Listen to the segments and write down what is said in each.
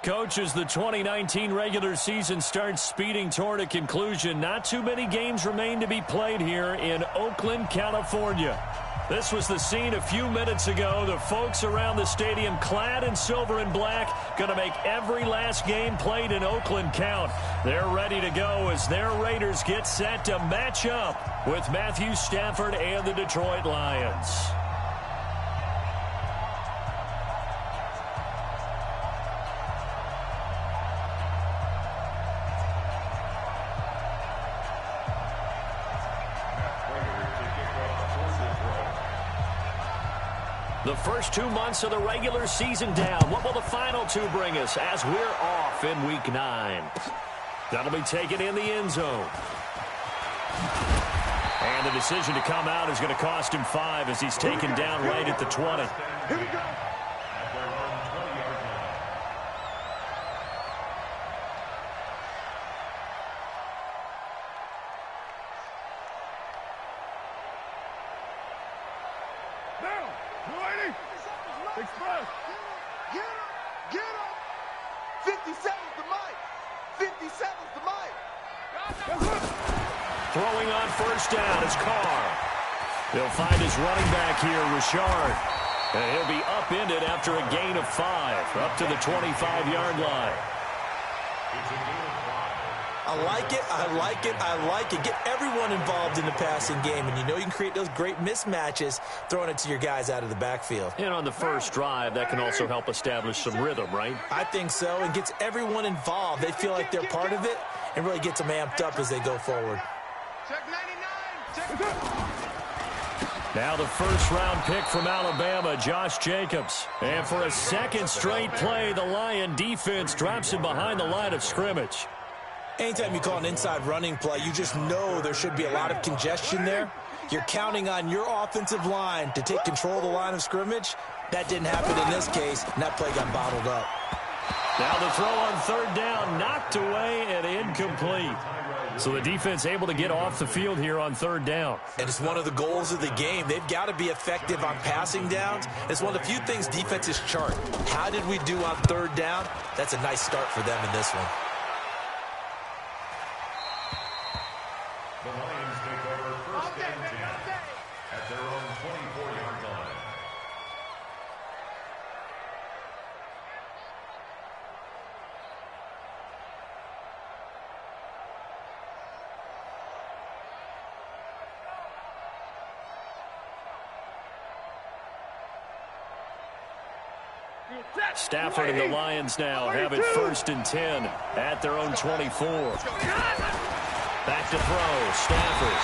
Coach, as the 2019 regular season starts speeding toward a conclusion, not too many games remain to be played here in Oakland, California. This was the scene a few minutes ago. The folks around the stadium clad in silver and black going to make every last game played in Oakland count. They're ready to go as their Raiders get set to match up with Matthew Stafford and the Detroit Lions. The first 2 months of the regular season down. What will the final two bring us as we're off in Week 9? That'll be taken in the end zone. And the decision to come out is going to cost him 5 as he's taken down right at the 20. Here we go. Express. Get him. Get him. 57's the mic. 57's the mic. Throwing on first down is Carr. He'll find his running back here, Richard. And he'll be upended after a gain of 5, up to the 25-yard line. I like it, I like it, I like it. Get everyone involved in the passing game, and you know you can create those great mismatches throwing it to your guys out of the backfield. And on the first drive, that can also help establish some rhythm, right? I think so, and gets everyone involved. They feel like they're part of it and really gets them amped up as they go forward. Check 99. Check. Now the first-round pick from Alabama, Josh Jacobs. And for a second straight play, the Lion defense drops him behind the line of scrimmage. Anytime you call an inside running play, you just know there should be a lot of congestion there. You're counting on your offensive line to take control of the line of scrimmage. That didn't happen in this case, and that play got bottled up. Now the throw on third down, knocked away and incomplete. So the defense able to get off the field here on third down. And it's one of the goals of the game. They've got to be effective on passing downs. It's one of the few things defenses chart. How did we do on third down? That's a nice start for them in this one. The Lions take over first and 10 at their own 24-yard line. Stafford and the Lions now have it first and 10 at their own 24. Back to throw, Stafford.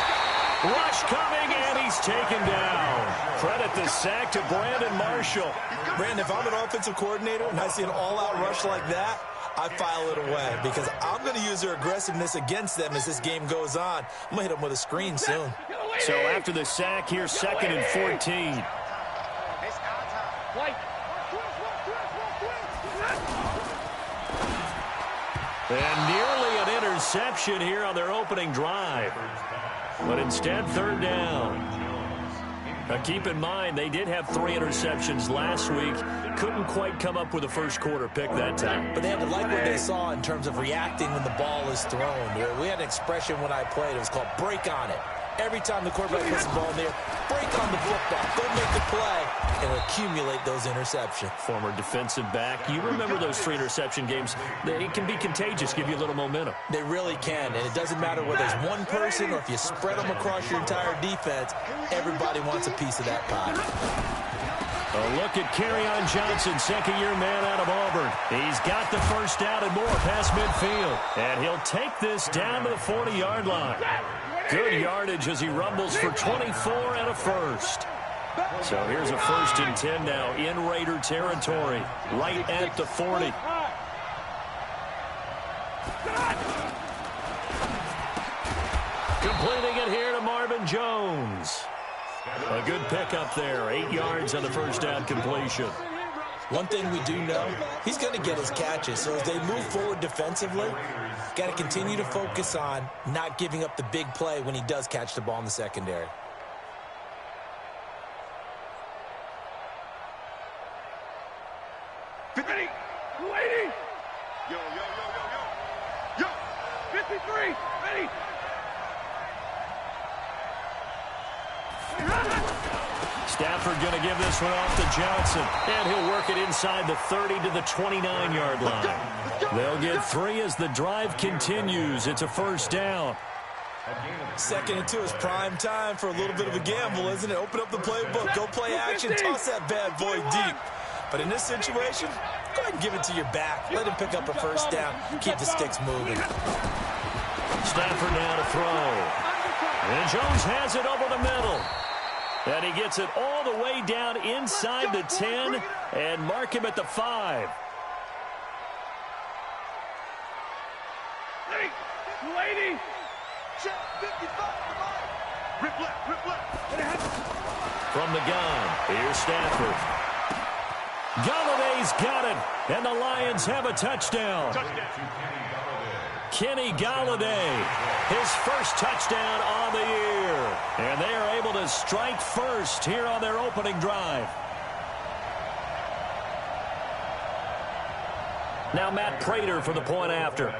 Rush coming, and he's taken down. Credit the sack to Brandon Marshall. Brandon, if I'm an offensive coordinator and I see an all-out rush like that, I file it away because I'm going to use their aggressiveness against them as this game goes on. I'm going to hit them with a screen soon. So after the sack, here's 2nd and 14. And nearly an interception here on their opening drive. But instead, third down. Now keep in mind, they did have 3 interceptions last week. Couldn't quite come up with a first quarter pick that time. But they had to like what they saw in terms of reacting when the ball is thrown. We had an expression when I played. It was called break on it. Every time the quarterback puts the ball in there, break on the football. Go make the play and accumulate those interceptions. Former defensive back. You remember those 3 interception games. They can be contagious, give you a little momentum. They really can, and it doesn't matter whether it's one person or if you spread them across your entire defense. Everybody wants a piece of that pie. A look at Kerryon Johnson, second-year man out of Auburn. He's got the first down and more past midfield. And he'll take this down to the 40-yard line. Good yardage as he rumbles for 24 and a first. So here's a first and 10 now in Raider territory, right at the 40. Completing it here to Marvin Jones. A good pickup there, 8 yards on the first down completion. One thing we do know, he's going to get his catches. So as they move forward defensively, got to continue to focus on not giving up the big play when he does catch the ball in the secondary. Yo, yo, yo, yo, yo. Yo, 53, ready. Stafford going to give this one off to Johnson. And he'll work it inside the 30 to the 29-yard line. They'll get 3 as the drive continues. It's a first down. 2nd and 2 is prime time for a little bit of a gamble, isn't it? Open up the playbook, go play action, toss that bad boy deep. But in this situation, go ahead and give it to your back. Let him pick up a first down. Keep the sticks moving. Stafford now to throw. And Jones has it over the middle. And he gets it all the way down inside the 10 and mark him at the 5. Lady. Check 55. Rip left, rip left. From the gun, here's Stafford. Galladay's got it, and the Lions have a touchdown. Kenny Galladay, his first touchdown on the year. And they are able to strike first here on their opening drive. Now Matt Prater for the point after.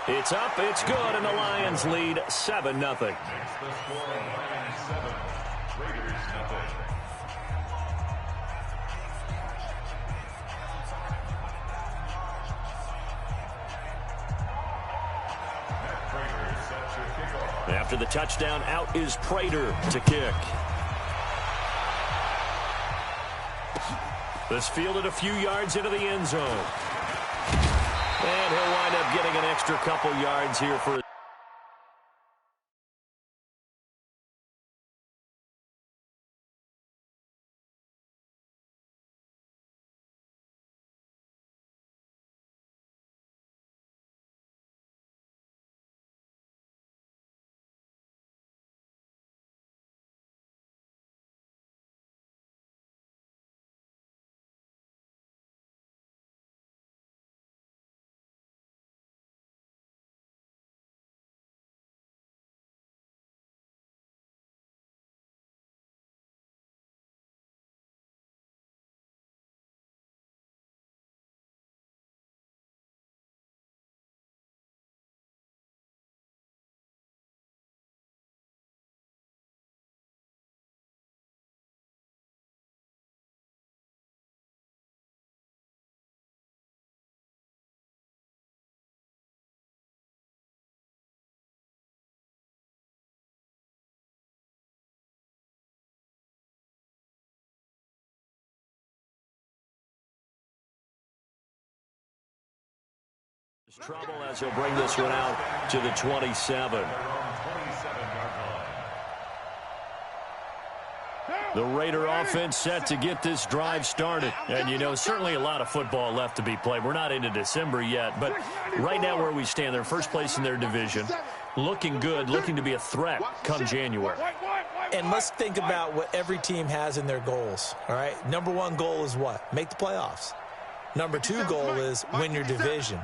It's up, it's good, and the Lions lead 7-0. The score, Lions 7, Raiders 0. After the touchdown, out is Prater to kick. This fielded a few yards into the end zone. And he'll wind up getting an extra couple yards here for trouble as he'll bring this one out to the 27. The Raider offense set to get this drive started. And, you know, certainly a lot of football left to be played. We're not into December yet, but right now where we stand, they're first place in their division. Looking good, looking to be a threat come January. And let's think about what every team has in their goals, all right? Number 1 goal is what? Make the playoffs. Number 2 goal is win your division.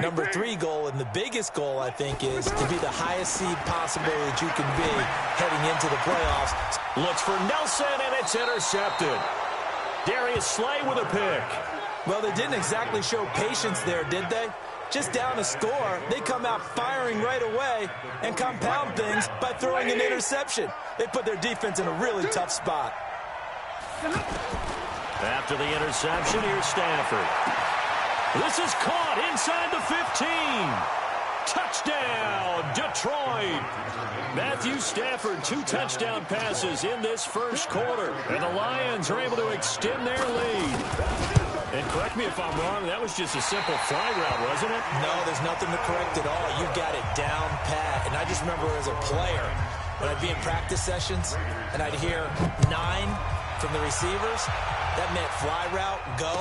Number 3 goal, and the biggest goal, I think, is to be the highest seed possible that you can be heading into the playoffs. Looks for Nelson, and it's intercepted. Darius Slay with a pick. Well, they didn't exactly show patience there, did they? Just down a score, they come out firing right away and compound things by throwing an interception. They put their defense in a really tough spot. After the interception, here's Stafford. This is caught inside the 15. Touchdown, Detroit. Matthew Stafford, 2 touchdown passes in this first quarter. And the Lions are able to extend their lead. And correct me if I'm wrong, that was just a simple fly route, wasn't it? No, there's nothing to correct at all. You got it down pat. And I just remember as a player, when I'd be in practice sessions, and I'd hear 9 from the receivers, that meant fly route, go,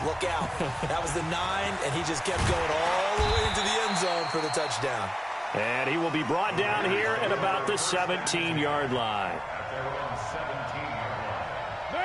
look out. That was the 9, and he just kept going all the way into the end zone for the touchdown. And he will be brought down here at about the 17-yard line.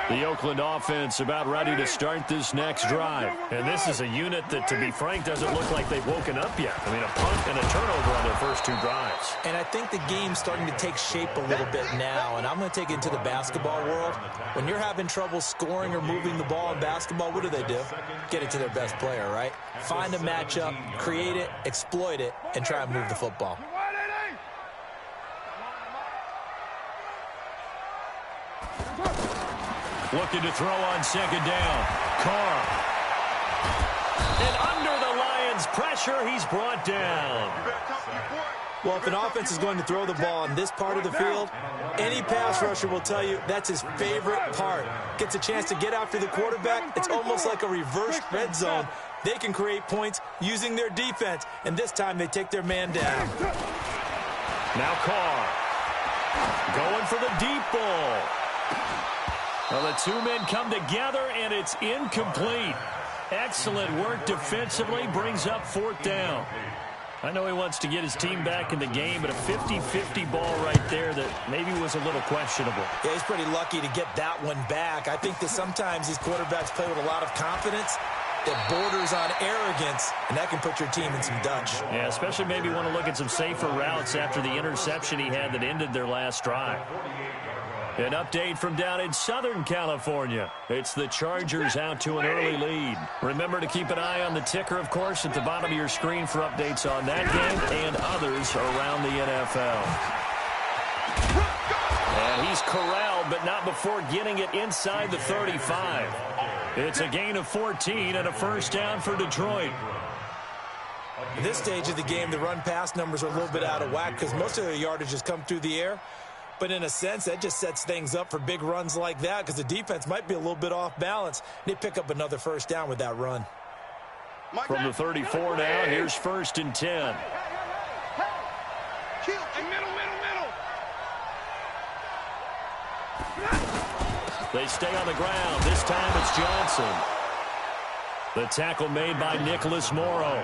The Oakland offense about ready to start this next drive. And this is a unit that, to be frank, doesn't look like they've woken up yet. I mean, a punt and a turnover on their first 2 drives. And I think the game's starting to take shape a little bit now. And I'm going to take it into the basketball world. When you're having trouble scoring or moving the ball in basketball, what do? Get it to their best player, right? Find a matchup, create it, exploit it, and try and move the football. Looking to throw on second down. Carr. And under the Lions' pressure, he's brought down. Well, if an offense is going to throw the ball on this part of the field, any pass rusher will tell you that's his favorite part. Gets a chance to get after the quarterback. It's almost like a reverse red zone. They can create points using their defense, and this time they take their man down. Now Carr. Going for the deep ball. Well, the 2 men come together, and it's incomplete. Excellent work defensively, brings up 4th down. I know he wants to get his team back in the game, but a 50-50 ball right there that maybe was a little questionable. Yeah, he's pretty lucky to get that one back. I think that sometimes these quarterbacks play with a lot of confidence that borders on arrogance, and that can put your team in some Dutch. Yeah, especially maybe want to look at some safer routes after the interception he had that ended their last drive. An update from down in Southern California. It's the Chargers out to an early lead. Remember to keep an eye on the ticker, of course, at the bottom of your screen for updates on that game and others around the NFL. And he's corralled, but not before getting it inside the 35. It's a gain of 14 and a first down for Detroit. At this stage of the game, the run-pass numbers are a little bit out of whack because most of their yardage has come through the air. But in a sense, that just sets things up for big runs like that because the defense might be a little bit off balance. They pick up another first down with that run. From the 34 now, here's 1st and 10. They stay on the ground. This time it's Johnson. The tackle made by Nicholas Morrow.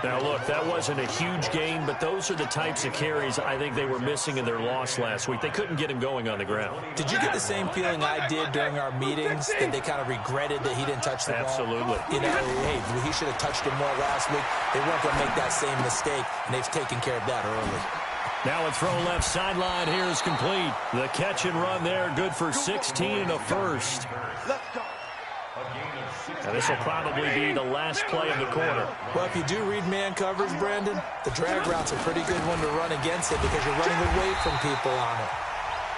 Now, look, that wasn't a huge gain, but those are the types of carries I think they were missing in their loss last week. They couldn't get him going on the ground. Did you get the same feeling I did during our meetings, that they kind of regretted that he didn't touch the ball? Absolutely. You know, hey, he should have touched it more last week. They weren't going to make that same mistake, and they've taken care of that early. Now a throw left sideline here is complete. The catch and run there, good for 16 and a first. And this will probably be the last play of the quarter. Well, if you do read man coverage, Brandon, the drag route's a pretty good one to run against it because you're running away from people on it.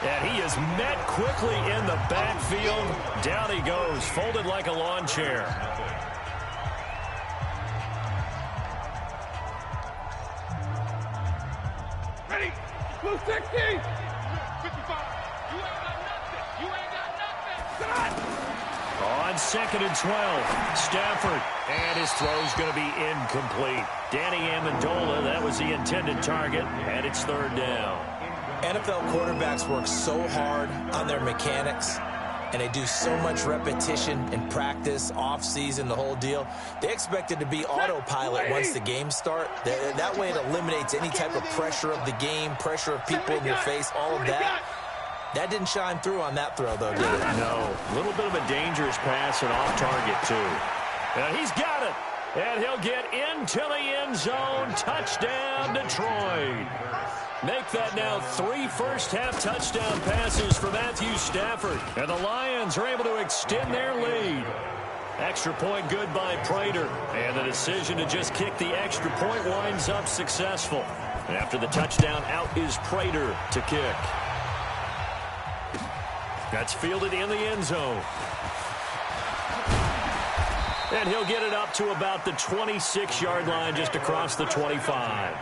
And he is met quickly in the backfield. Down he goes, folded like a lawn chair. Ready? Blue 60! 55. You ain't got nothing. You ain't got nothing. On 2nd and 12, Stafford. And his throw's going to be incomplete. Danny Amendola, that was the intended target, and it's 3rd down. NFL quarterbacks work so hard on their mechanics, and they do so much repetition in practice, off-season, the whole deal. They expect it to be autopilot once the games start. That way it eliminates any type of pressure of the game, pressure of people in your face, all of that. That didn't shine through on that throw, though, did it? No. A little bit of a dangerous pass and off target, too. And he's got it. And he'll get into the end zone. Touchdown, Detroit. Make that now 3 first-half touchdown passes for Matthew Stafford. And the Lions are able to extend their lead. Extra point good by Prater. And the decision to just kick the extra point winds up successful. And after the touchdown, out is Prater to kick. That's fielded in the end zone. And he'll get it up to about the 26-yard line, just across the 25.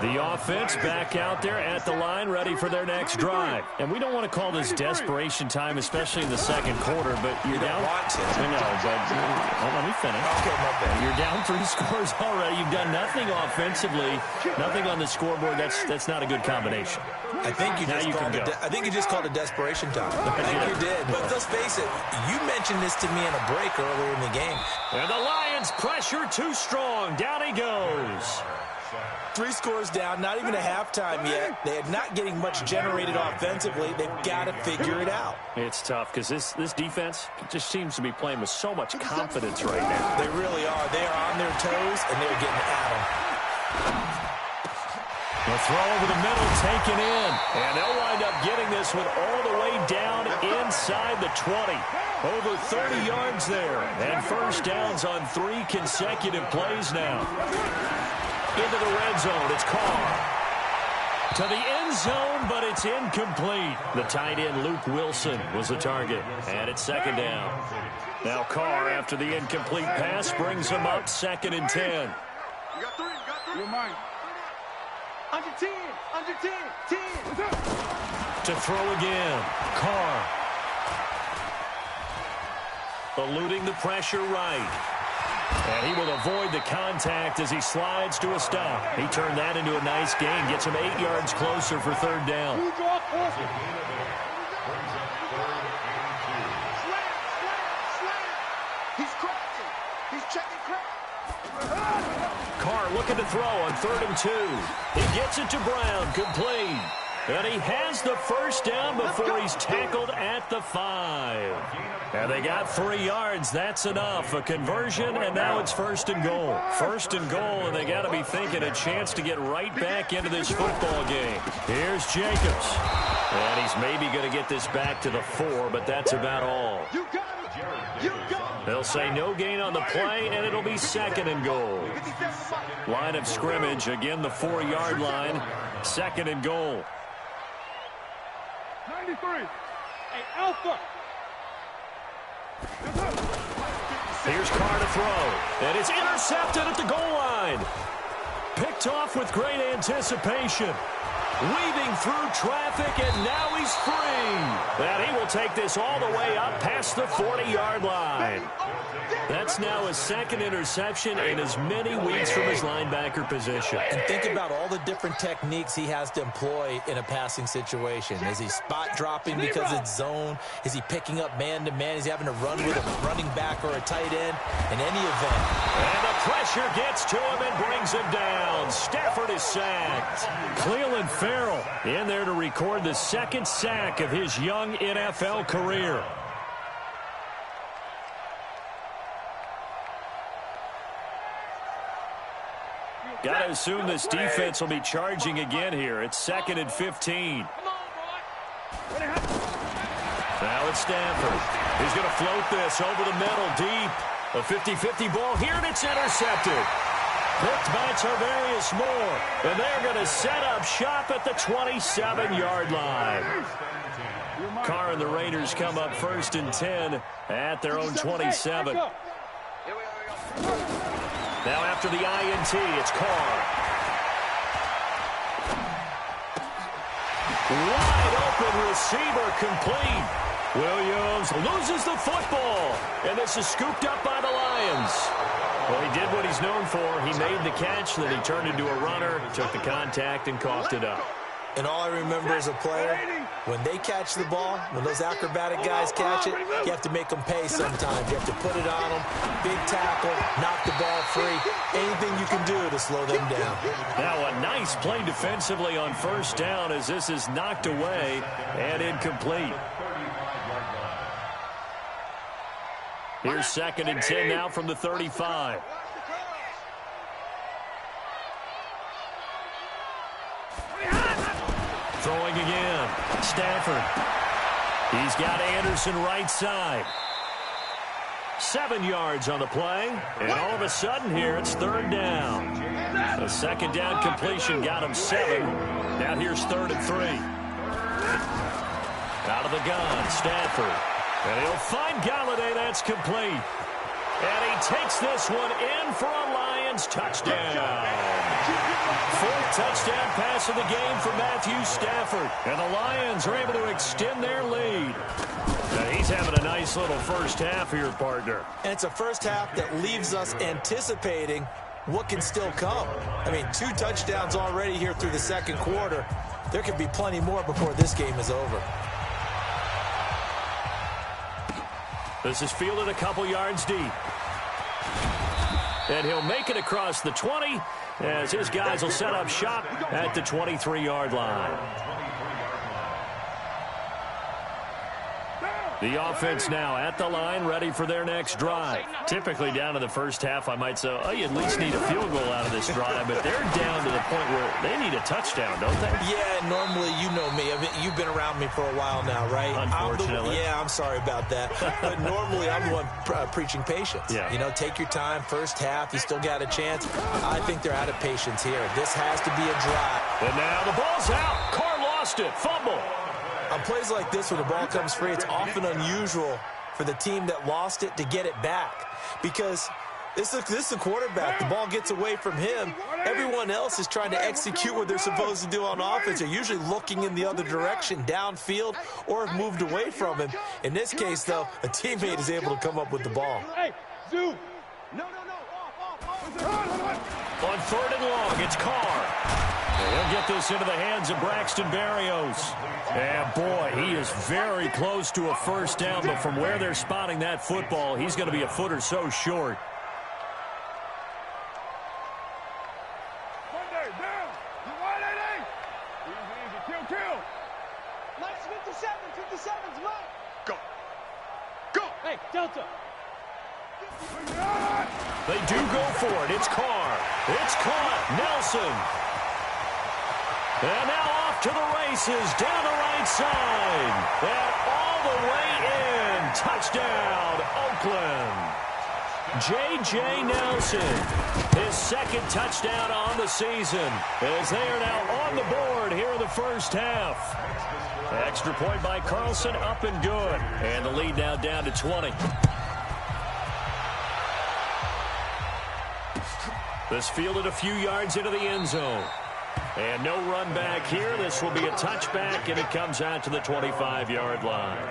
The offense back out there at the line, ready for their next drive. And we don't want to call this desperation time, especially in the second quarter, but you're down. I know, but let me finish. Okay, my bad. You're down 3 scores already. You've done nothing offensively, nothing on the scoreboard. That's not a good combination. I think you just called it desperation time. I think you did. But let's face it, you mentioned this to me in a break earlier in the game. And the Lions pressure too strong. Down he goes. 3 scores down, not even a halftime yet. They are not getting much generated offensively. They've got to figure it out. It's tough because this defense just seems to be playing with so much confidence right now. They really are. They are on their toes, and they're getting at them. The throw over the middle taken in. And they'll wind up getting this one all the way down inside the 20. Over 30 yards there. And first downs on 3 consecutive plays now. Into the red zone. It's Carr. To the end zone, but it's incomplete. The tight end, Luke Wilson, was the target. And it's second down. Now Carr, after the incomplete pass, brings him up 2nd and 10. You got 3. You're mine. Under 10. Under 10. 10. To throw again. Carr. Eluding the pressure right. And he will avoid the contact as he slides to a stop. He turned that into a nice gain. Gets him 8 yards closer for 3rd down. He's crashing. He's checking crack. Carr looking to throw on 3rd and 2. He gets it to Brown. Complete. And he has the first down before he's tackled at the 5. And they got 3 yards. That's enough. A conversion, and now it's 1st and goal. 1st and goal, and they got to be thinking a chance to get right back into this football game. Here's Jacobs. And he's maybe going to get this back to the 4, but that's about all. You got it. You got it. They'll say no gain on the play, and it'll be 2nd and goal. Line of scrimmage, again the 4-yard line. 2nd and goal. 93. Hey, Alpha. Here's Carr to throw. And it's intercepted at the goal line. Picked off with great anticipation. Weaving through traffic, and now he's free. And he will take this all the way up past the 40-yard line. That's now his 2nd interception in as many weeks from his linebacker position. And think about all the different techniques he has to employ in a passing situation. Is he spot dropping because it's zone? Is he picking up man-to-man? Is he having to run with a running back or a tight end? In any event. And the pressure gets to him and brings him down. Stafford is sacked. Cleveland Farrell in there to record the 2nd sack of his young NFL career. Got to assume this defense will be charging again here. It's 2nd and 15. Now it's Stafford. He's going to float this over the middle deep. A 50-50 ball here, and it's intercepted. Picked by Tarvarius Moore. And they're going to set up shop at the 27-yard line. Carr and the Raiders come up 1st and 10 at their own 27. Now after the INT, it's Carr. Wide open receiver complete. Williams loses the football. And this is scooped up by the Lions. Well, he did what he's known for. He made the catch, then he turned into a runner, took the contact, and coughed it up. And all I remember as a player, when they catch the ball, when those acrobatic guys catch it, you have to make them pay sometimes. You have to put it on them, big tackle, knock the ball free, anything you can do to slow them down. Now a nice play defensively on 1st down as this is knocked away and incomplete. Here's 2nd and 10 now from the 35. Throwing again. Stafford. He's got Anderson right side. 7 yards on the play. And all of a sudden here, it's 3rd down. A 2nd down completion got him 7. Now here's 3rd and 3. Out of the gun, Stafford. And he'll find Galladay. That's complete. And he takes this one in for a Lions touchdown. 4th touchdown pass of the game for Matthew Stafford. And the Lions are able to extend their lead. Now he's having a nice little first half here, partner. And it's a first half that leaves us anticipating what can still come. I mean, 2 touchdowns already here through the 2nd quarter. There could be plenty more before this game is over. This is fielded a couple yards deep. And he'll make it across the 20 as his guys will set up shop at the 23-yard line. The offense now at the line, ready for their next drive. Typically down to the first half, I might say, oh, you at least need a field goal out of this drive, but they're down to the point where they need a touchdown, don't they? Yeah, normally, you know me. I mean, you've been around me for a while now, right? Unfortunately. I'm sorry about that. But normally, I'm the one preaching patience. Yeah. You know, take your time, first half, you still got a chance. I think they're out of patience here. This has to be a drive. And now the ball's out. Carr lost it. Fumble. On plays like this, when the ball comes free, it's often unusual for the team that lost it to get it back. Because this is the quarterback. The ball gets away from him. Everyone else is trying to execute what they're supposed to do on offense. They're usually looking in the other direction, downfield, or have moved away from him. In this case, though, a teammate is able to come up with the ball. Hey, Zoo. No. On 3rd and long, it's Carr. And he'll get this into the hands of Braxton Berrios. And, boy, he is very close to a first down, but from where they're spotting that football, he's going to be a foot or so short. Monday, down. You want it? Easy. Kill. Nice 57's right. Go. Hey, Delta. They do go for it. It's Carr. It's caught. Nelson. And now off to the races, down the right side. And all the way in. Touchdown, Oakland. J.J. Nelson, his second touchdown on the season, as they are now on the board here in the first half. Extra point by Carlson, up and good. And the lead now down to 20. This fielded a few yards into the end zone. And no run back here. This will be a touchback, and it comes out to the 25-yard line.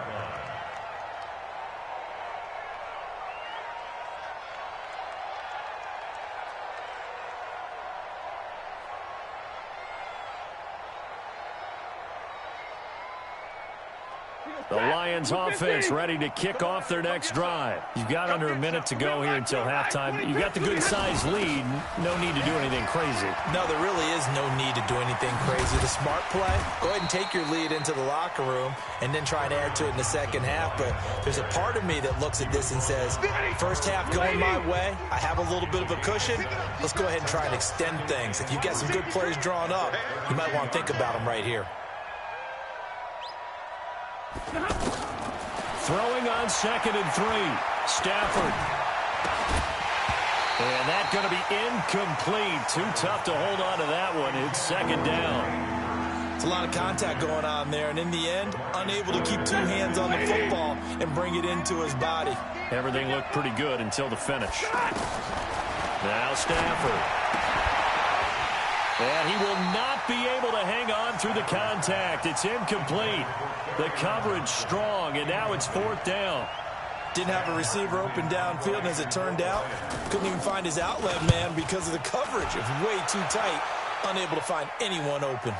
The Lions offense ready to kick off their next drive. You've got under a minute to go here until halftime. You've got the good-sized lead. No need to do anything crazy. No, there really is no need to do anything crazy. The smart play, go ahead and take your lead into the locker room and then try and add to it in the second half. But there's a part of me that looks at this and says, first half going my way, I have a little bit of a cushion. Let's go ahead and try and extend things. If you've got some good plays drawn up, you might want to think about them right here. Throwing on 2nd and 3. Stafford. And that's going to be incomplete. Too tough to hold on to that one. It's 2nd down. It's a lot of contact going on there, and in the end, unable to keep 2 hands on the football and bring it into his body. Everything looked pretty good until the finish. Now Stafford. And he will not be able to hang on through the contact. It's incomplete. The coverage strong, and now it's 4th down. Didn't have a receiver open downfield, and as it turned out, couldn't even find his outlet man because of the coverage. It was way too tight, unable to find anyone open.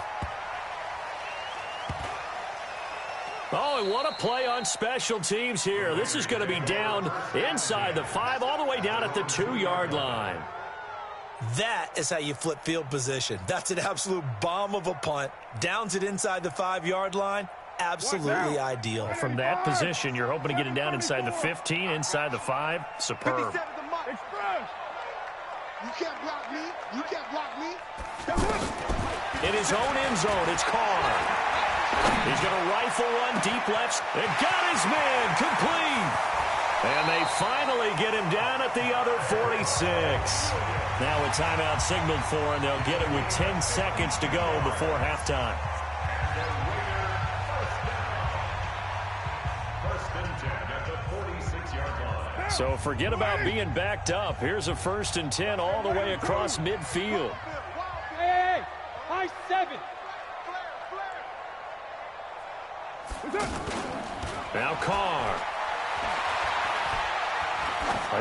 Oh, and what a play on special teams here. This is going to be down inside the 5, all the way down at the 2-yard line. That is how you flip field position. That's an absolute bomb of a punt. Downs it inside the 5-yard line. Absolutely ideal. From that position, you're hoping to get it down inside the 15, inside the 5. Superb. You can't block me. You can't block me. In his own end zone, it's Carr. He's going to rifle one deep left. And got his man complete. And they finally get him down at the other 46. Now a timeout signaled for, and they'll get it with 10 seconds to go before halftime. So forget about being backed up. Here's a 1st and 10 all the way across midfield. Hey, high 7. Now Carr.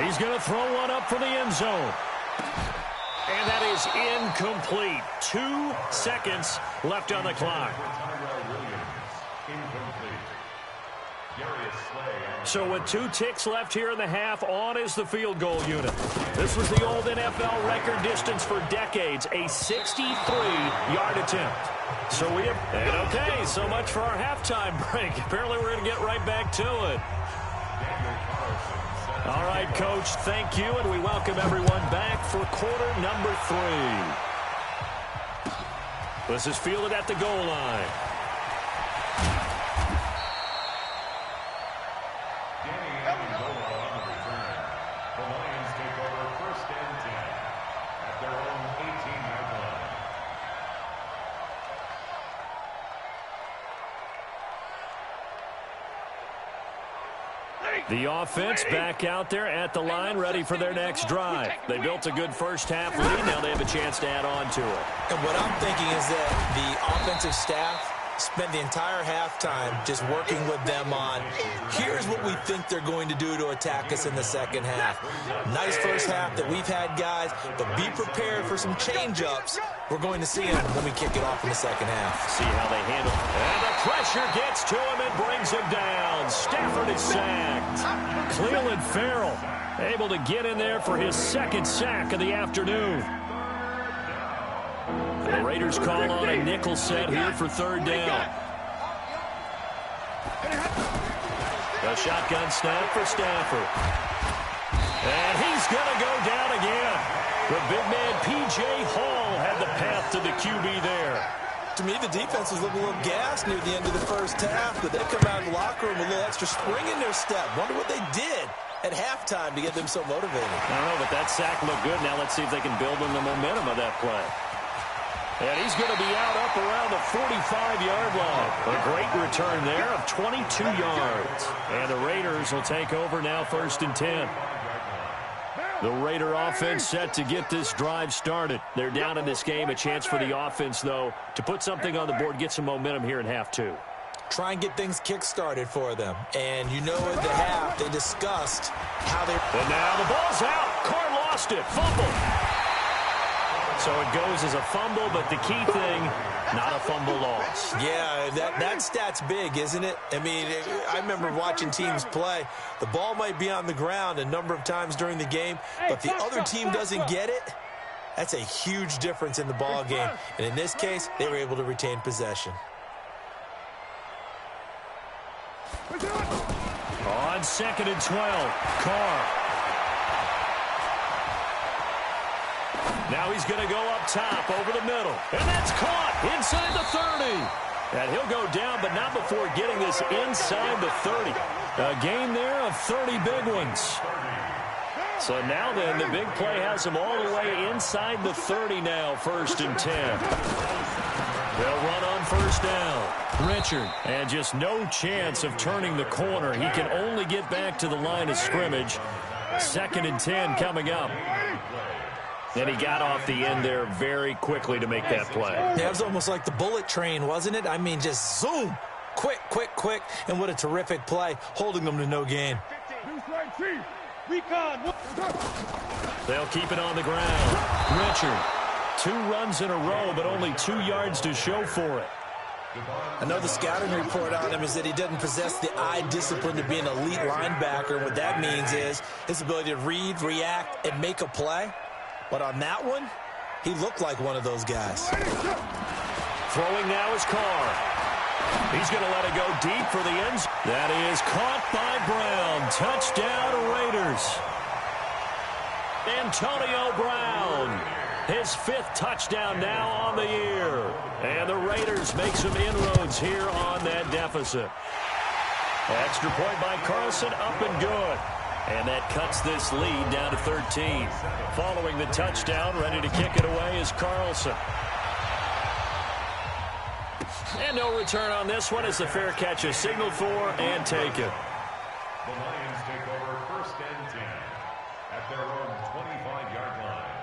He's going to throw one up for the end zone. And that is incomplete. 2 seconds left on the clock. So with 2 ticks left here in the half, on is the field goal unit. This was the old NFL record distance for decades, a 63-yard attempt. So we have, and okay, so much for our halftime break. Apparently we're going to get right back to it. All right, Coach, thank you, and we welcome everyone back for quarter number 3. This is fielded at the goal line. The offense back out there at the line, ready for their next drive. They built a good first half lead. Now they have a chance to add on to it. And what I'm thinking is that the offensive staff spent the entire halftime just working with them on, here's what we think they're going to do to attack us in the second half. Nice first half that we've had, guys, but be prepared for some change-ups. We're going to see them when we kick it off in the second half. See how they handle it. And the pressure gets to him and brings him down. Stafford is sacked. Cleveland Farrell able to get in there for his second sack of the afternoon. The Raiders call on a nickel set here for third down. A shotgun snap for Stafford. And he's going to go down again. The big man, P.J. Hall, had the path to the QB there. To me, the defense was looking a little gassed near the end of the first half, but they come out of the locker room with a little extra spring in their step. Wonder what they did at halftime to get them so motivated. I don't know, but that sack looked good. Now let's see if they can build on the momentum of that play. And he's going to be out up around the 45-yard line. A great return there of 22 yards. And the Raiders will take over now, 1st and 10. The Raider offense set to get this drive started. They're down in this game. A chance for the offense, though, to put something on the board, get some momentum here in half 2. Try and get things kick-started for them. And you know at the half, they discussed how they... And now the ball's out. Carr lost it. Fumble. So it goes as a fumble, but the key thing, not a fumble loss. Yeah, that stat's big, isn't it? I mean, I remember watching teams play. The ball might be on the ground a number of times during the game, but the other team doesn't get it. That's a huge difference in the ball game. And in this case, they were able to retain possession. On 2nd and 12, Carr. Now he's going to go up top over the middle. And that's caught inside the 30. And he'll go down, but not before getting this inside the 30. A gain there of 30 big ones. So now then, the big play has him all the way inside the 30 now, 1st and 10. They'll run on 1st down. Richard, and just no chance of turning the corner. He can only get back to the line of scrimmage. 2nd and 10 coming up. And he got off the end there very quickly to make that play. Yeah, it was almost like the bullet train, wasn't it? I mean, just zoom. Quick, quick, quick. And what a terrific play, holding them to no gain. They'll keep it on the ground. Richard, 2 runs in a row, but only 2 yards to show for it. I know the scouting report on him is that he doesn't possess the eye discipline to be an elite linebacker. What that means is his ability to read, react, and make a play. But on that one, he looked like one of those guys. Throwing now is Carr. He's going to let it go deep for the end zone. That is caught by Brown. Touchdown, Raiders. Antonio Brown. His 5th touchdown now on the year. And the Raiders make some inroads here on that deficit. Extra point by Carlson, up and good. And that cuts this lead down to 13. Following the touchdown, ready to kick it away is Carlson. And no return on this one as the fair catch is signaled for and taken. The Lions take over 1st and 10 at their own 25-yard line.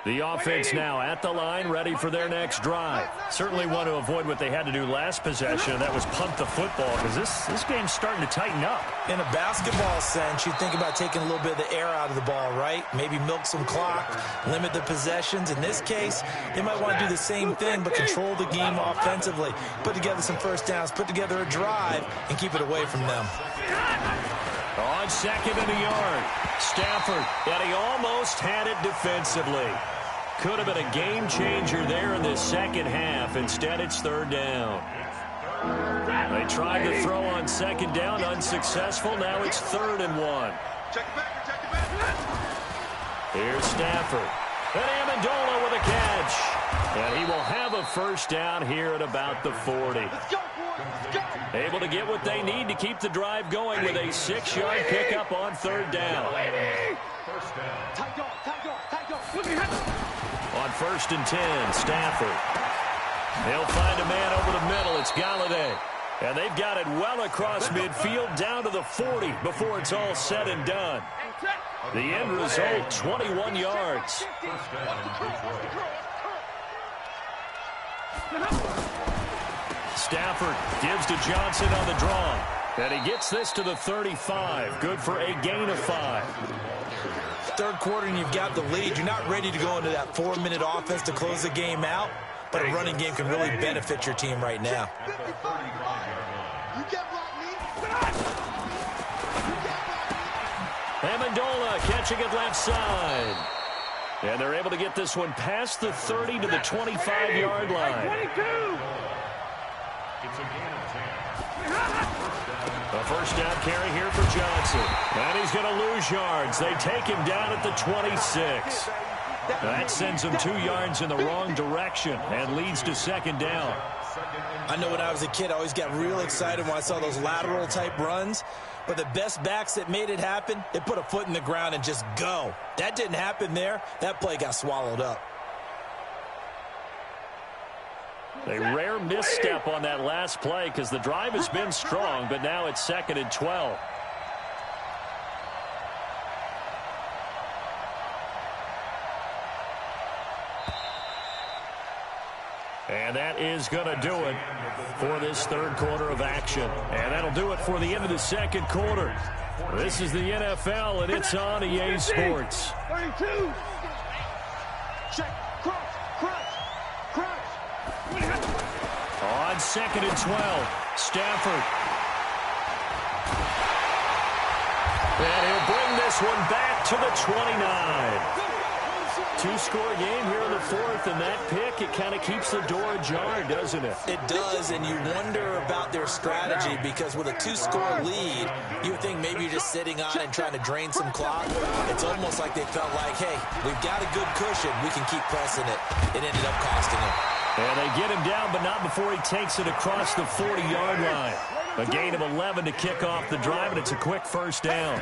The offense now at the line, ready for their next drive. Certainly want to avoid what they had to do last possession, and that was punt the football, because this game's starting to tighten up. In a basketball sense, you think about taking a little bit of the air out of the ball, right? Maybe milk some clock, limit the possessions. In this case, they might want to do the same thing, but control the game offensively. Put together some first downs, put together a drive, and keep it away from them. On second and a yard, Stafford, and he almost had it defensively. Could have been a game changer there in this second half. Instead, it's third down. They tried to throw on second down, unsuccessful. Now it's 3rd and 1. Here's Stafford. And Amendola with a catch. And he will have a first down here at about the 40. Able to get what they need to keep the drive going with a 6-yard pickup on 3rd down. On 1st and 10, Stafford. He'll find a man over the middle. It's Galladay. And they've got it well across midfield down to the 40 before it's all said and done. The end result, 21 yards. Stafford gives to Johnson on the draw. And he gets this to the 35. Good for a gain of 5. Third quarter and you've got the lead. You're not ready to go into that 4-minute offense to close the game out, but a running game can really benefit your team right now. Amendola catching it left side. And they're able to get this one past the 30 to the 25-yard line. A first down carry here for Johnson. And he's going to lose yards. They take him down at the 26. That sends him 2 yards in the wrong direction and leads to second down. I know when I was a kid, I always got real excited when I saw those lateral type runs. But the best backs that made it happen, they put a foot in the ground and just go. That didn't happen there. That play got swallowed up. A rare misstep on that last play because the drive has been strong, but now it's 2nd and 12. And that is going to do it for this third quarter of action. And that'll do it for the end of the second quarter. This is the NFL, and it's on EA Sports. 32. Check. Cross. On 2nd and 12, Stafford. And he'll bring this one back to the 29. 2-score game here in the 4th, and that pick, it kind of keeps the door ajar, doesn't it? It does, and you wonder about their strategy because with a 2-score lead, you would think maybe you're just sitting on and trying to drain some clock. It's almost like they felt like, hey, we've got a good cushion. We can keep pressing it. It ended up costing them. And they get him down, but not before he takes it across the 40-yard line. A gain of 11 to kick off the drive, and it's a quick first down.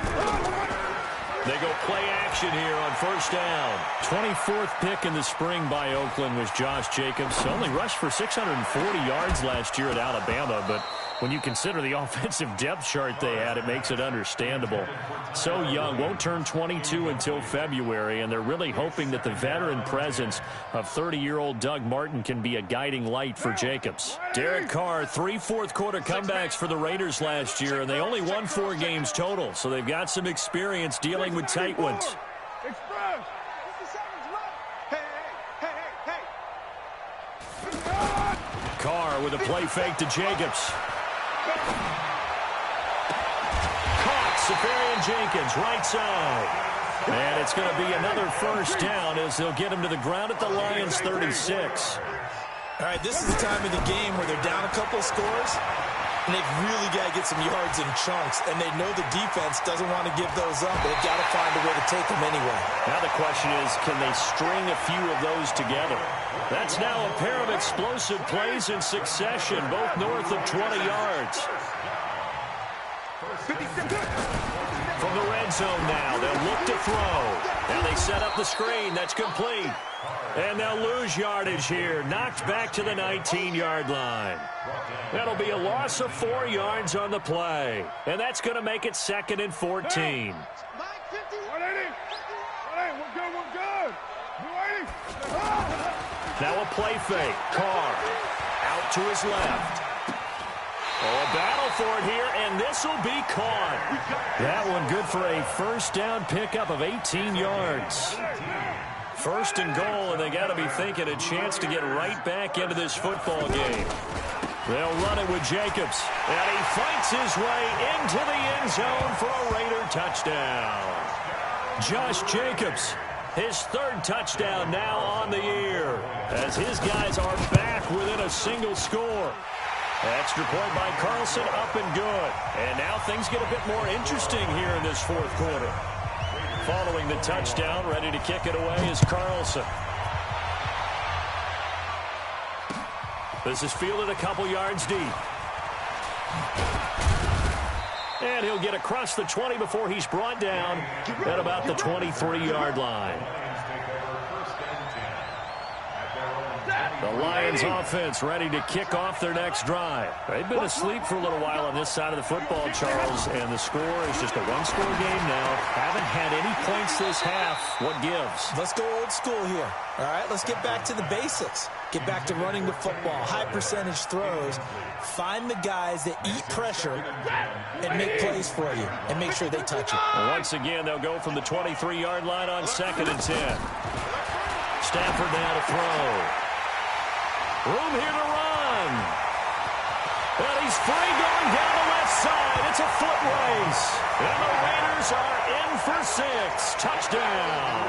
They go play action here on first down. 24th pick in the spring by Oakland was Josh Jacobs. Only rushed for 640 yards last year at Alabama, but when you consider the offensive depth chart they had, it makes it understandable. So young, won't turn 22 until February, and they're really hoping that the veteran presence of 30-year-old Doug Martin can be a guiding light for Jacobs. Derek Carr, 3 fourth-quarter comebacks for the Raiders last year, and they only won 4 games total, so they've got some experience dealing with tight ones. Carr with a play fake to Jacobs. Caught Safarian-Jenkins, right side. And it's going to be another first down as they'll get him to the ground at the Lions' 36. All right, this is the time of the game where they're down a couple of scores, and they've really got to get some yards in chunks, and they know the defense doesn't want to give those up, but they've got to find a way to take them anyway. Now the question is, can they string a few of those together? That's now a pair of explosive plays in succession, both north of 20 yards. From the red zone now, they'll look to throw. Now they set up the screen. That's complete. And they'll lose yardage here. Knocked back to the 19-yard line. That'll be a loss of 4 yards on the play. And that's going to make it 2nd and 14. We're good. Now a play fake. Carr out to his left. Oh, a battle for it here, and this will be caught. That one good for a first down pickup of 18 yards. First and goal, and they got to be thinking a chance to get right back into this football game. They'll run it with Jacobs, and he fights his way into the end zone for a Raider touchdown. Josh Jacobs, his third touchdown now on the year, as his guys are back within a single score. Extra point by Carlson, up and good. And now things get a bit more interesting here in this fourth quarter. Following the touchdown, ready to kick it away is Carlson. This is fielded a couple yards deep. And he'll get across the 20 before he's brought down at about the 23-yard line. The Lions offense ready to kick off their next drive. They've been asleep for a little while on this side of the football, Charles, and the score is just a one-score game now. Haven't had any points this half. What gives? Let's go old school here. All right, let's get back to the basics. Get back to running the football, high percentage throws. Find the guys that eat pressure and make plays for you and make sure they touch it. Once again, they'll go from the 23-yard line on 2nd and 10. Stafford now to throw. Room here to run. And he's free going down the left side. It's a foot race. And the Raiders are in for 6. Touchdown.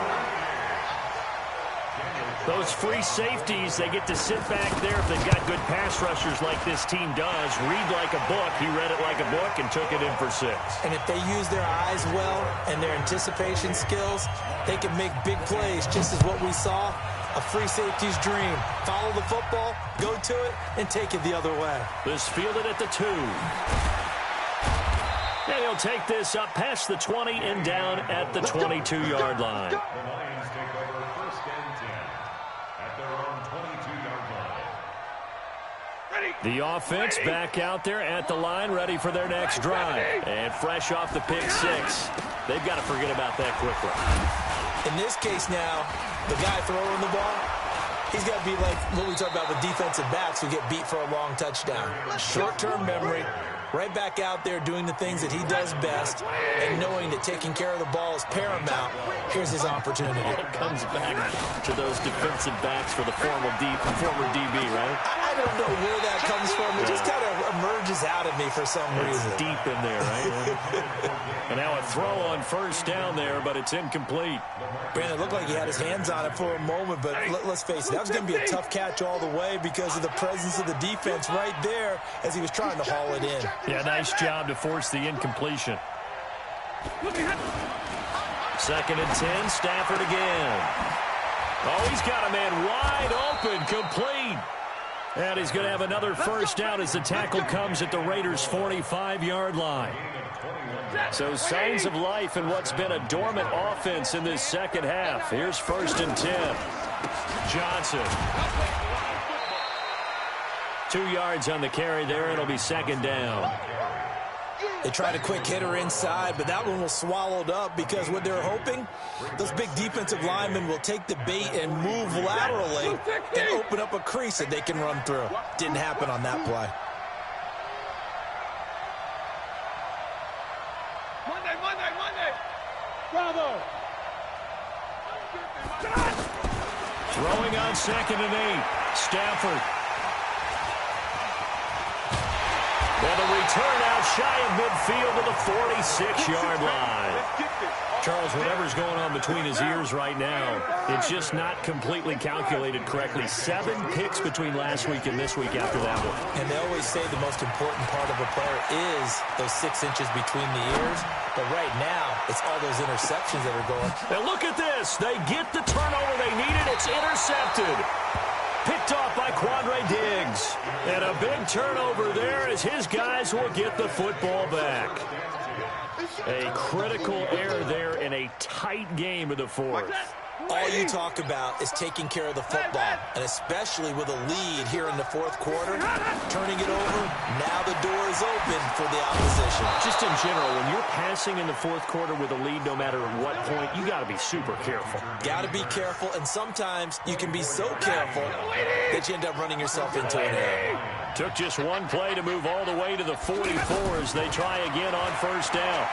Those free safeties, they get to sit back there if they've got good pass rushers like this team does. Read like a book. He read it like a book and took it in for 6. And if they use their eyes well and their anticipation skills, they can make big plays, just as what we saw. A free safety's dream. Follow the football, go to it, and take it the other way. This fielded at the 2. And he'll take this up past the 20 and down at the 22-yard line. The Lions take over 1st and 10 at their own 22-yard line. The offense back out there at the line, ready for their next drive. And fresh off the pick 6. They've got to forget about that quickly. In this case now, the guy throwing the ball, he's got to be like what we talk about with defensive backs who get beat for a long touchdown. Short-term memory, right back out there doing the things that he does best, and knowing that taking care of the ball is paramount. Here's his opportunity. It comes back to those defensive backs for the former DB, right? I don't know where that comes from. It just kind of emerges out of me for some reason. It's deep in there, right? And now a throw on first down there, but it's incomplete. Brandon, it looked like he had his hands on it for a moment, but let's face it, that was going to be a tough catch all the way because of the presence of the defense right there as he was trying to haul it in. Yeah, nice job to force the incompletion. 2nd and 10, Stafford again. Oh, he's got a man wide open, complete. And he's going to have another first down as the tackle comes at the Raiders' 45-yard line. So signs of life in what's been a dormant offense in this second half. Here's 1st and 10. Johnson. 2 yards on the carry there. It'll be 2nd down. They tried a quick hitter inside, but that one was swallowed up because what they're hoping, those big defensive linemen will take the bait and move laterally and open up a crease that they can run through. Didn't happen on that play. Monday. Bravo. Throwing on 2nd and 8. Stafford. And the return out shy of midfield to the 46-yard line. Charles, whatever's going on between his ears right now, it's just not completely calculated correctly. 7 picks between last week and this week after that one. And they always say the most important part of a player is those 6 inches between the ears. But right now, it's all those interceptions that are going. And look at this. They get the turnover they needed. It's intercepted. Picked off by Quandre Diggs. And a big turnover there as his guys will get the football back. A critical error there in a tight game of the fourth. All you talk about is taking care of the football, and especially with a lead here in the fourth quarter, turning it over, now the door is open for the opposition. Just in general, when you're passing in the fourth quarter with a lead, no matter at what point, you got to be super careful. Got to be careful, and sometimes you can be so careful that you end up running yourself into an error. Took just one play to move all the way to the 44 as they try again on first down.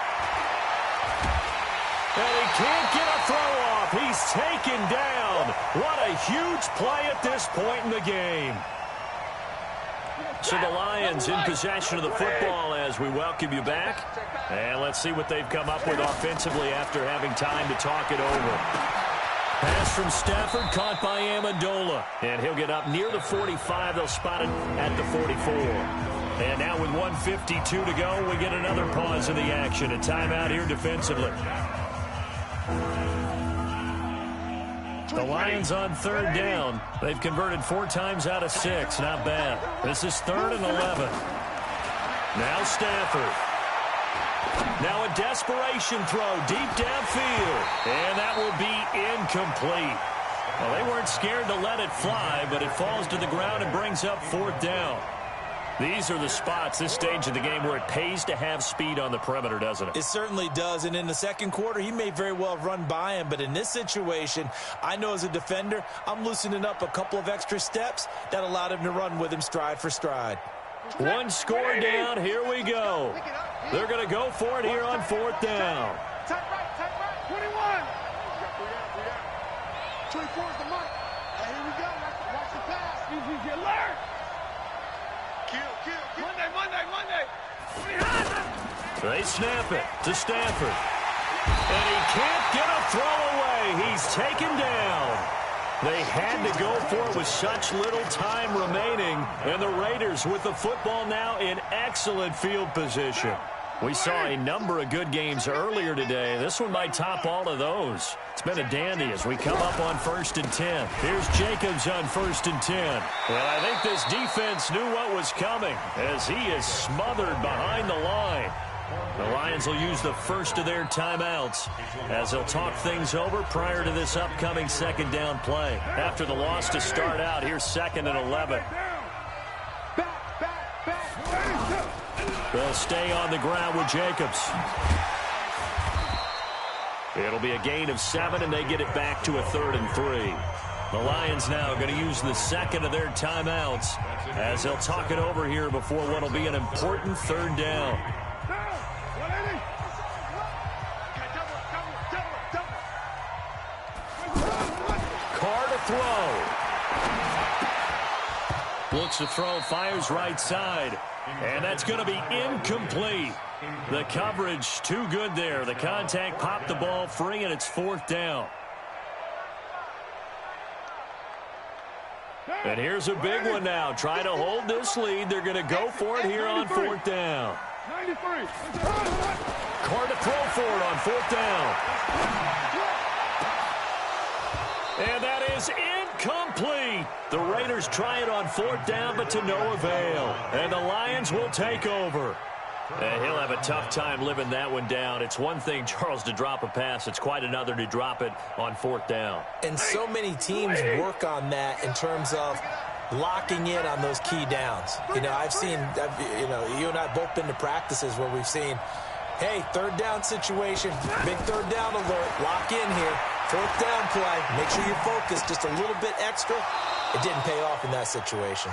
And he can't get a throw off. He's taken down. What a huge play at this point in the game. So the Lions in possession of the football as we welcome you back. And let's see what they've come up with offensively after having time to talk it over. Pass from Stafford caught by Amendola. And he'll get up near the 45. They'll spot it at the 44. And now with 1:52 to go, we get another pause in the action. A timeout here defensively. The Lions on third down. They've converted 4 times out of 6. Not bad. This is 3rd and 11. Now Stafford. Now a desperation throw deep downfield. And that will be incomplete. Well, they weren't scared to let it fly, but it falls to the ground and brings up 4th down. These are the spots, this stage of the game, where it pays to have speed on the perimeter, doesn't it? It certainly does, and in the second quarter, he may very well have run by him, but in this situation, I know as a defender, I'm loosening up a couple of extra steps that allowed him to run with him stride for stride. One score down, here we go. They're going to go for it here on 4th down. Tight right, 21. 24 is the mark. And here we go. Watch the pass. You learn. Kill. Monday. They snap it to Stafford. And he can't get a throw away. He's taken down. They had to go for it with such little time remaining. And the Raiders with the football now in excellent field position. We saw a number of good games earlier today. This one might top all of those. It's been a dandy as we come up on 1st and 10. Here's Jacobs on 1st and 10. Well, I think this defense knew what was coming as he is smothered behind the line. The Lions will use the first of their timeouts as they'll talk things over prior to this upcoming 2nd down play. After the loss to start out, here's 2nd and 11. They'll stay on the ground with Jacobs. It'll be a gain of 7, and they get it back to a 3rd and 3. The Lions now going to use the 2nd of their timeouts as they'll talk it over here before what will be an important 3rd down. Carr to throw. Looks to throw, fires right side. And that's going to be incomplete. The coverage too good there. The contact popped the ball free, and it's 4th down. And here's a big one now. Try to hold this lead. They're going to go for it here on 4th down. 93. Carr to throw for it on 4th down. And that is incomplete. The Raiders try it on 4th down, but to no avail. And the Lions will take over. And he'll have a tough time living that one down. It's one thing, Charles, to drop a pass. It's quite another to drop it on 4th down. And so many teams work on that in terms of locking in on those key downs. You know, you and I both been to practices where we've seen, hey, 3rd down situation, big 3rd down alert, lock in here. 4th down play, make sure you're focused just a little bit extra. It didn't pay off in that situation.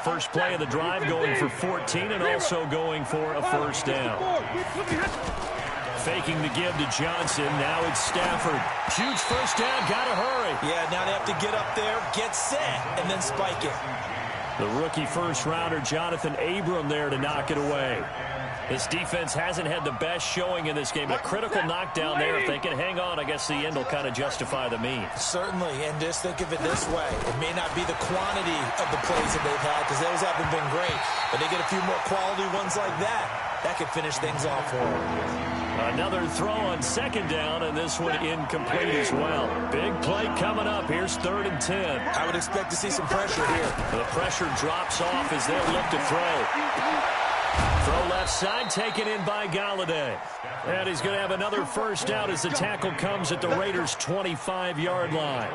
First play of the drive going for 14 and also going for a 1st down. Faking the give to Johnson. Now it's Stafford. Huge 1st down. Got to hurry. Yeah, now they have to get up there, get set, and then spike it. The rookie first-rounder Jonathan Abram there to knock it away. This defense hasn't had the best showing in this game. A critical knockdown there. If they can hang on, I guess the end will kind of justify the means. Certainly, and just think of it this way. It may not be the quantity of the plays that they've had because those haven't been great, but they get a few more quality ones like that. That could finish things off for them. Another throw on 2nd down, and this one incomplete as well. Big play coming up. Here's 3rd and 10. I would expect to see some pressure here. The pressure drops off as they'll look to throw. Throw left side, taken in by Galladay. And he's going to have another 1st down as the tackle comes at the Raiders' 25-yard line.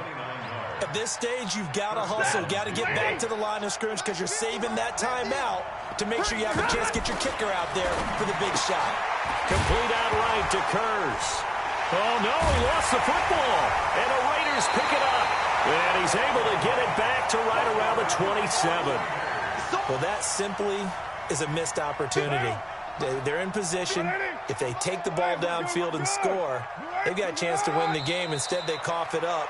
At this stage, you've got to hustle, got to get back to the line of scrimmage because you're saving that timeout to make sure you have a chance to get your kicker out there for the big shot. Complete out right to Kurz. Oh, no, he lost the football. And the Raiders pick it up. And he's able to get it back to right around the 27. Well, that simply is a missed opportunity. They're in position. If they take the ball downfield and score, they've got a chance to win the game. Instead, they cough it up.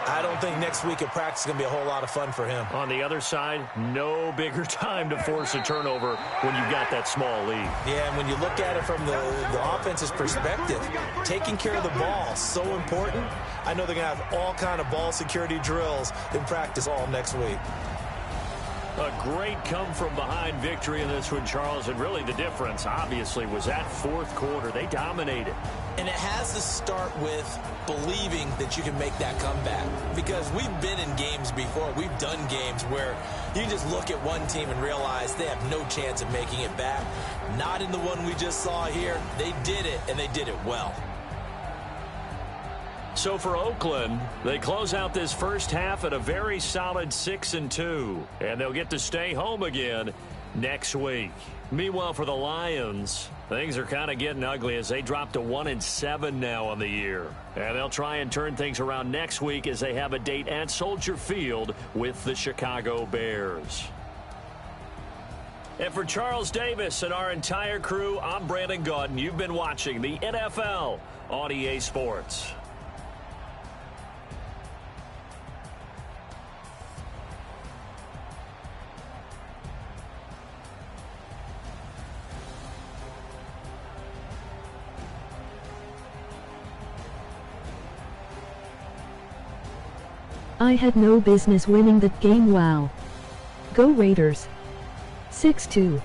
I don't think next week at practice is going to be a whole lot of fun for him. On the other side, no bigger time to force a turnover when you've got that small lead. Yeah, and when you look at it from the offense's perspective, taking care of the ball, so important. I know they're going to have all kind of ball security drills in practice all next week. A great come-from-behind victory in this one, Charles, and really the difference, obviously, was that fourth quarter. They dominated. And it has to start with believing that you can make that comeback. Because we've been in games before. We've done games where you just look at one team and realize they have no chance of making it back. Not in the one we just saw here. They did it, and they did it well. So for Oakland, they close out this first half at a very solid 6-2, and they'll get to stay home again next week. Meanwhile, for the Lions, things are kind of getting ugly as they drop to 1-7 now on the year. And they'll try and turn things around next week as they have a date at Soldier Field with the Chicago Bears. And for Charles Davis and our entire crew, I'm Brandon Gaudin. You've been watching the NFL on EA Sports. I had no business winning that game. Wow. Go Raiders. 6-2.